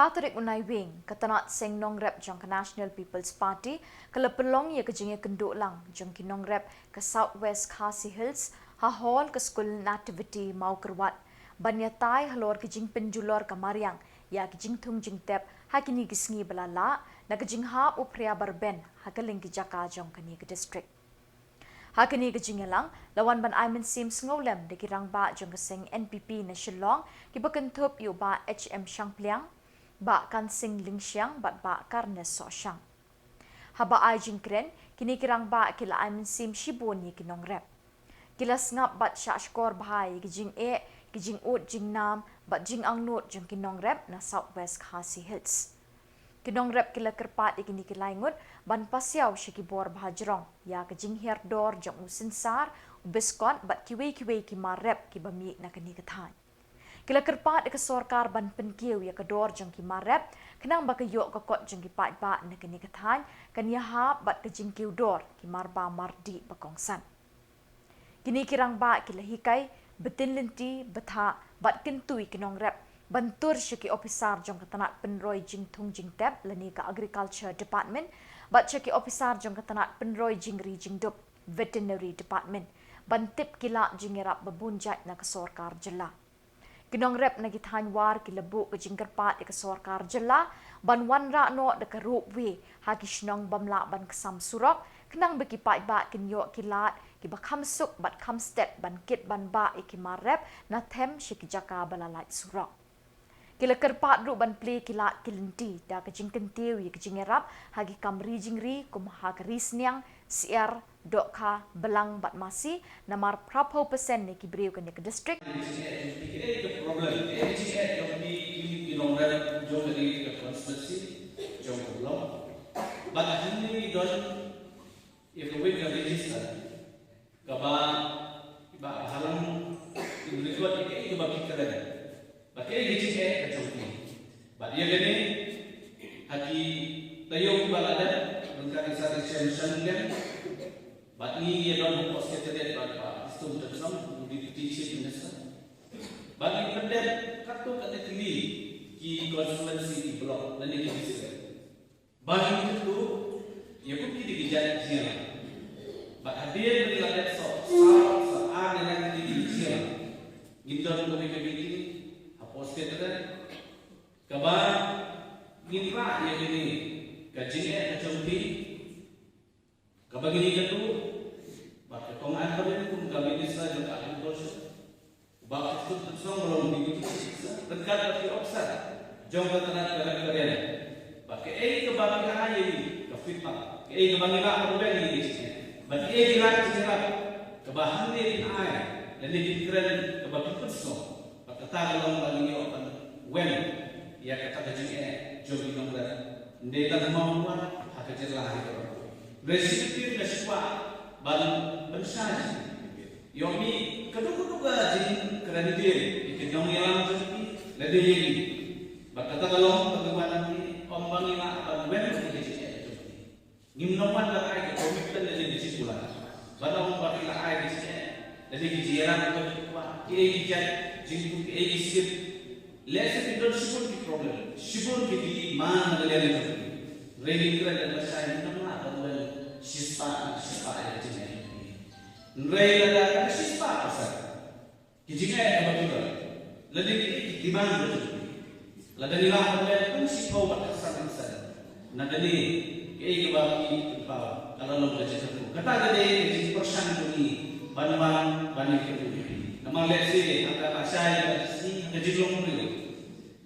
Katolik unai wing katanat seng nongrep jong ke National People's Party kala pelong ya kejengnya kenduk lang jong ki nongrep ke Southwest Khasi Hills ha hall ke school nativity mau kerwat banyatai halor kejing penjulor kamariang ya kejing tung jing tep ha kini gisngi belala na kejing ha upria barben ha keling ki jaka jong kani ke district hakini kejingelang lawan ban Aiman Sims ngolem de kirang ba jong keseng NPP na Shillong ki bakentup yu ba HM Shangpliang ba kan sing ling siang bat ba karne so siang haba ai jing kren kini kirang ba kila Aiman Sim shiboni kinong rep kila ngap bat sha skor bahai kijing kijing ut jing nam bat jing ang not jong kinong rep na Southwest Khasi Hills kinong rep kila kerpat ikini kilaingut ban pasiaw shikibor bahajrong ya kejing herdor jong usin sar biskon bat kiwe ki marep ki bami na kani kathan kila kerpat ke sorkar ban penkiu ya kedor jong ki marep kenang ba kayok kokot jong ki pat ba na kani kathan kan ya ha bat kejing kiu dor ki marba mardi bakongsan kini kirang ba kila hikai betin lenti betha bat kentui kinong rep bantur syaki officer jong katanat penroi jing thung jing tep lani ka agriculture department bat syaki officer jong katanat penroi jing ri jing dup veterinary department bantip kila jing erap babunjat na ka sorkar jela kinong rep na githan war kilabu ka jing kerpat ka sorkar jela ban wanra no de ka rupwe ha kishnong bamla ban kesam surok kenang bekipat ba kinyo kilat ki bakham suk bat kham step ban kit ban ba ikimarep na them syaki jaka balalait surok kila kerpat ru ban play kila kilinti da kejing kentiu ya kejing erap hagi kam rijing kum ha risniang siar dokha belang bat masi namar prapo persen ne ki breu kan ke district the problem of the kinong rep jong the constituency jong law but hindi don if we can register kaba iba halang ibigwat itu bagi kalian Bakai gigi kacauti. Badia gini haki tayo balada mengkari sari solution Bati ye don pos ketedet bapa istum tersam di tici pinasa. Bagi pendek kartu kata kili ki konsumensi di blok dan di desa. Bagi itu ya pun di dijat jiran. Bat hadir di ladat so an dengan di jiran. Gindon kami Hospital kaba ginra ya gini kajinge kacauti kaba gini katu bak kong an kami pun kami desa juga ahli dosa bak itu song belum begitu dekat di offset jong ketenan kalian bak kebagi aja ini kefitma kebagi lah problem ini bak kira kebahan ini air dan dikira kebagi pesong kata dalam bagi open when ya kata kejengnya jogi nomor ndeta kemampuan hak kejelah itu resipir nespa bal bensaj yomi kedua jin kreditir ikidong yang jadi lede yegi bakata kalau bagaimana ni ombang ina ban when kejengnya itu ngimnoman la ai komitmen dari di situ lah badang bakila ai di sini dari kejiran itu kuat kiai जिनको एक इसके लेसे पिटर शिपुर की प्रॉब्लम शिपुर की दी मान गले ने रेलिंग कर लेना चाहिए ना तो शिस्पा है जिन्हें रेल लगा कर शिस्पा असर कि जिन्हें है बच्चों लड़के की डिमांड बच्चों लड़के लाभ में तुम शिपो बच्चा संसार नगनी एक बार की पाव kalau lo belajar itu kata gede jadi persan ini ban-ban banyak itu nama lesi antara saya si kejilong itu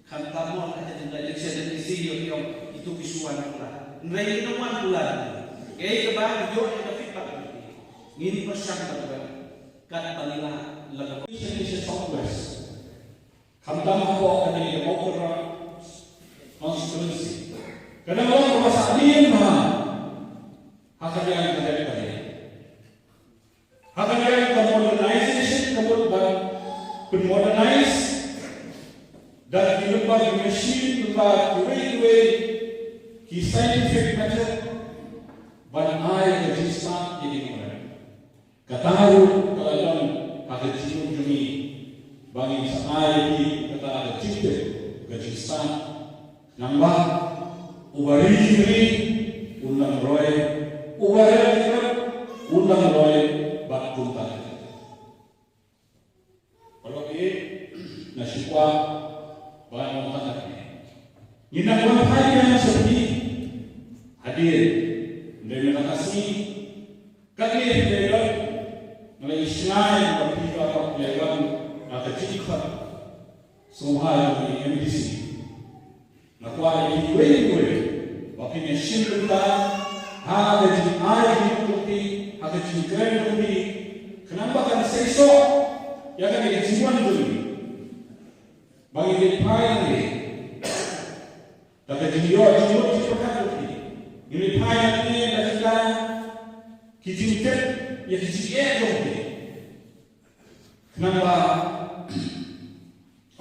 kami tamu ada juga eleksi dan isi yang itu visual pula nilai itu mana pula kayak kebang yo ada feedback ini persen berapa kan panila lagu ini Southwest kami tamu kok ada di Demokrat konstitusi karena orang bahasa dia mah akan yang terjadi pada akan yang modernization modernize dan diubah machine diubah way ki scientific method ban ai ke sistem ini mulai kataru kalau ada cium jumi bagi ai di kata ada cipte ke sistem nambah ubari jiri undang roy ubari jiri undang roy bak junta kalau ini nasikwa bahan makanan ini nak yang seperti hadir dari nakasi kami dari mulai Islam bagi para pelayan atau cikar semua yang MDC nakwa ini gue wakilnya Shinta ada di air di ada di keren di kenapa kan seso ya kan ini semua dulu bagi depan ini tapi di luar ini payah ini kita kijintet ya kijie dong. Kenapa?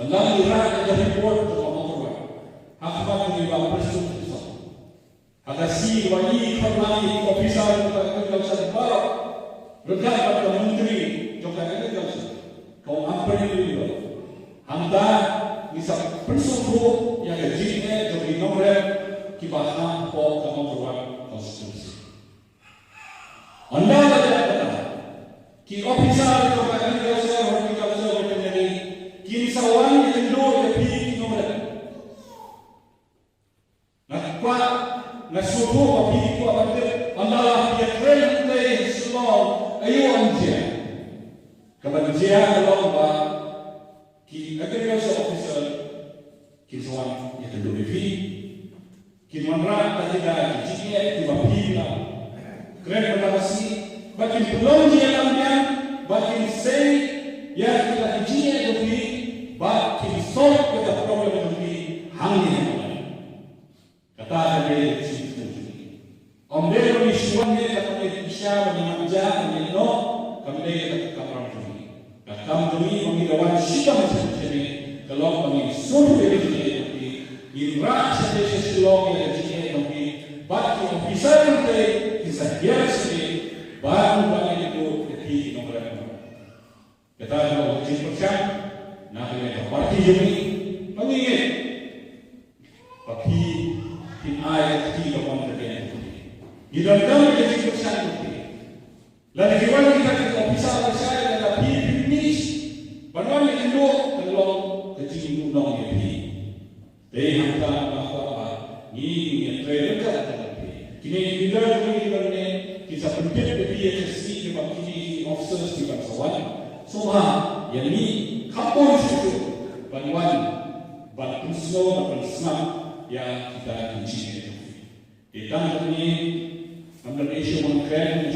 Allah melihat dari report ke orang Hakmat ini bawa presiden itu. Ada si wali kami ofisar kita usah bawa. Rekan pada menteri juga kita usah. Kau apa ini juga? Anda bisa bersuku yang kijie jadi nomor kibahna po kamu berbuat konstitusi. Anda ada ki ofisar itu kan dia saya menjadi kini sawan yang dulu lebih nomor. Nakwa nasubuh api ku abad Allah dia keren dari semua ayu anja. Kebencian Allah ba ki agregat officer ki sawan yang dulu lebih Kimanra ketika jika dibapila, keren berasi, bakin belum dia lamanya, bakin say ya kita jika lebih, bakin solve kita problem lebih hangnya. Kata dia situ. Om dia kami suami kata dia bisa mengajar menino, kami dia kata orang ini. Kami ini kami kawan siapa macam ini, kalau kami suruh dia Imran saja sesuatu yang jadi tapi bagi officer itu bisa biasa baru bagi itu di nomor kita kalau disebutkan nak kita parti ini mengingat tapi tim ayat di kawan terkait di dalam kita disebutkan itu lalu kita kita officer saya adalah finish baru itu kalau kecil undang ini Dei hantar bahwa ini yang terdekat kini bila ini kita penting lebih eksesi dengan kini officers di bangsawan semua yang ini kampung itu bantuan bantuan snow dan snap yang kita kunci di tanah ini Malaysia mengklaim